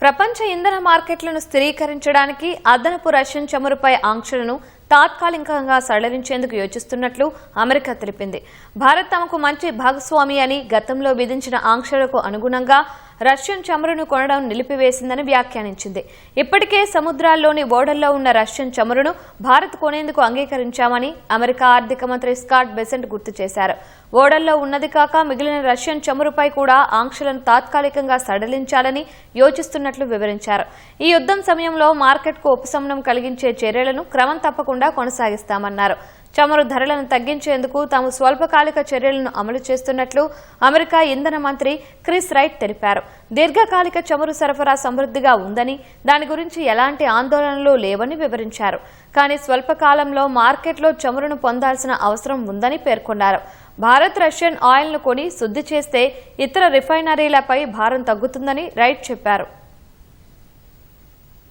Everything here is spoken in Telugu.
ప్రపంచ ఇంధన మార్కెట్లను స్థిరీకరించడానికి అదనపు రష్యన్ చమురుపై ఆంక్షలను తాత్కాలికంగా సడలించేందుకు యోచిస్తున్నట్లు అమెరికా తెలిపింది. భారత్ తమకు మంచి భాగస్వామి అని గతంలో విధించిన ఆంక్షలకు అనుగుణంగా రష్యన్ చమురును కొనడం నిలిపివేసిందని వ్యాఖ్యానించింది. ఇప్పటికే సముద్రాల్లోని ఓడల్లో ఉన్న రష్యన్ చమురును భారత్ కొనేందుకు అంగీకరించామని అమెరికా ఆర్థిక మంత్రి స్కాట్ బెసెంట్ గుర్తు చేశారు. ఓడల్లో ఉన్నది కాక మిగిలిన రష్యన్ చమురుపై కూడా ఆంక్షలను తాత్కాలికంగా సడలించాలని యోచిస్తున్నట్లు వివరించారు. ఈ యుద్ధం సమయంలో మార్కెట్కు ఉపశమనం కలిగించే చర్యలను క్రమం తప్పకుండా కొనసాగిస్తామన్నారు. చమురు ధరలను తగ్గించేందుకు తాము స్వల్పకాలిక చర్యలను అమలు చేస్తున్నట్లు అమెరికా ఇంధన మంత్రి క్రిస్ రైట్ తెలిపారు. దీర్ఘకాలిక చమురు సరఫరా సమృద్ధిగా ఉందని, దాని గురించి ఎలాంటి ఆందోళనలు లేవని వివరించారు. కానీ స్వల్పకాలంలో మార్కెట్లో చమురును పొందాల్సిన అవసరం ఉందని పేర్కొన్నారు. భారత్ రష్యన్ ఆయిల్ను కొని శుద్ధి చేస్తే ఇతర రిఫైనరీలపై భారం తగ్గుతుందని రైట్ చెప్పారు.